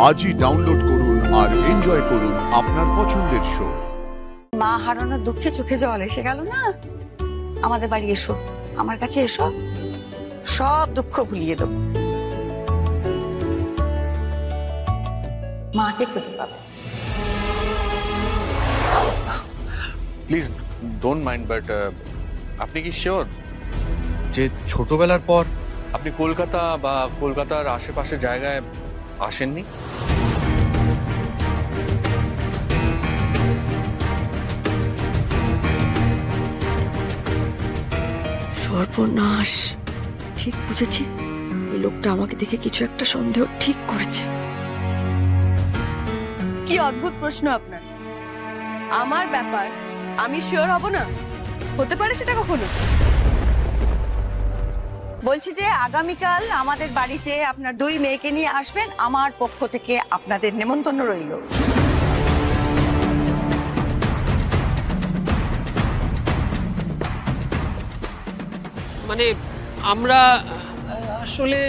আজই ডাউনলোড করুন আর এনজয় করুন আপনার পছন্দের শো। মা হারানোর দুঃখে চোখে জল এসে গেল না? আমাদের বাড়ি এসো, আমার কাছে এসো, সব দুঃখ ভুলিয়ে দেব। মাকে খুঁজে পাবে। প্লিজ ডোন্ট মাইন্ড, বাট আপনি কি শিওর যে ছোটবেলার পর আপনি কলকাতা বা কলকাতার আশেপাশের জায়গায় আসেননি? সর্বনাশ, ঠিক বুঝেছি। এই লোকটা আমাকে দেখে কিছু একটা সন্দেহ ঠিক করেছে। কি অদ্ভুত প্রশ্ন আপনার। আমার ব্যাপার আমি শিওর হব না? হতে পারে সেটা কখনো? বলছি যে আগামীকাল আমাদের বাড়িতে আপনার দুই মেয়েকে নিয়ে আসবেন, আমার পক্ষ থেকে আপনাদের নেমন্তন্ন রইল। মানে আমরা আসলে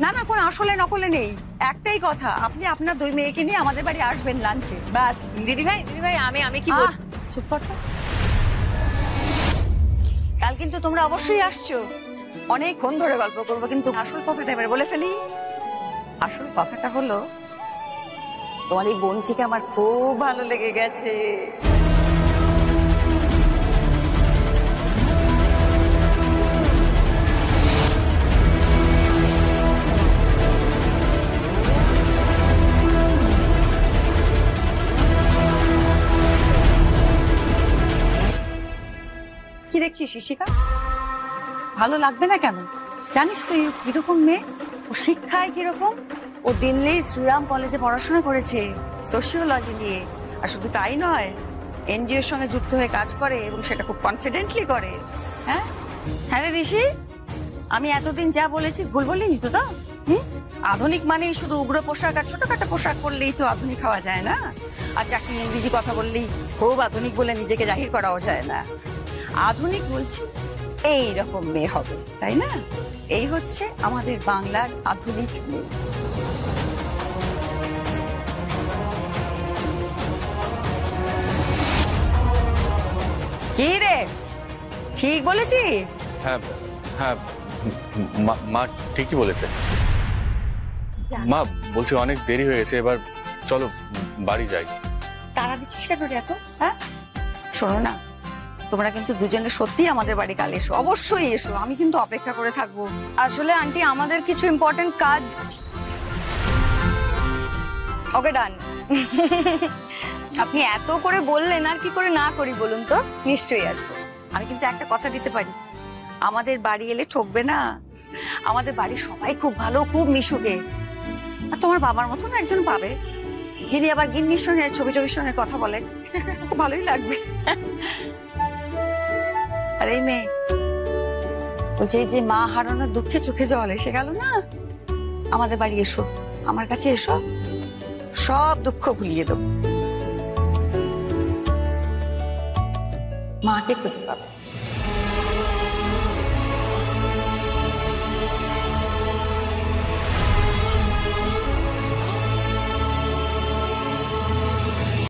না না, কোনো আসলে নকলে নেই, একটাই কথা, আপনি আপনার দুই মেয়েকে নিয়ে আমাদের বাড়ি আসবেন লাঞ্চে, ব্যাস। দিদি ভাই আমি কি বল? চুপ কর তো। কাল কিন্তু তোমরা অবশ্যই আসছো, অনেকক্ষণ ধরে গল্প করবো, কিন্তু আসল কথাটা এবারে বলে ফেলি। আসল কথাটা হলো, তোমার এই বোনটিকে আমার খুব ভালো লেগে গেছে। কি দেখছিস শিশিকা? ভালো লাগবে না কেন? জানিস তো কিরকম মেয়ে, ও শিক্ষায় কিরকম। ও দিল্লি শ্রীরাম কলেজে পড়াশোনা করেছে সোশিওলজি নিয়ে, আর শুধু তাই নয়, এনজিওর সঙ্গে যুক্ত হয়ে কাজ করে এবং সেটা খুব কনফিডেন্টলি করে। হ্যাঁ হ্যাঁ রে ঋষি, আমি এতদিন যা বলেছি ভুল বলিনি তো? আধুনিক মানেই শুধু উগ্র পোশাক আর ছোটখাটো পোশাক পরলেই তো আধুনিক হওয়া যায় না, আর চারটি ইংরেজি কথা বললেই খুব আধুনিক বলে নিজেকে জাহির করাও যায় না। আধুনিক বলছি এই রকম মেয়ে হবে, তাই না? এই হচ্ছে আমাদের বাংলার আধুনিক মেয়ে। কি রে, ঠিক বলেছি? হ্যাঁ হ্যাঁ, মা ঠিকই বলেছে। মা বলছি অনেক দেরি হয়ে গেছে, এবার চলো বাড়ি যাই। তারা দিচ্ছিস কেন রে এত? হ্যাঁ শোনো না, তোমরা কিন্তু দুজনে সত্যি আমাদের বাড়ি কাল এসো, অবশ্যই এসো, আমি কিন্তু অপেক্ষা করে থাকবো। আসলে আন্টি আমাদের কিছু ইম্পর্টেন্ট কাজ। ওকে ডান। আপনি এত করে বললেন, আর কি করে না করি বলুন তো? নিশ্চয়ই আসবো। আমি কিন্তু একটা কথা দিতে পারি, আমাদের বাড়ি এলে ঠকবে না। আমাদের বাড়ির সবাই খুব ভালো, খুব মিশুকে। আর তোমার বাবার মতন একজন পাবে, যিনি আবার গিন্নির সঙ্গে ছবির সঙ্গে কথা বলেন, খুব ভালোই লাগবে। আর এই মেয়ে বলছে, এই যে মা হারানোর দুঃখে চোখে জল এসে গেল না? আমাদের বাড়ি এসো, আমার কাছে এসো, সব দুঃখ ভুলিয়ে দেব। মাকে খুঁজে পাবে।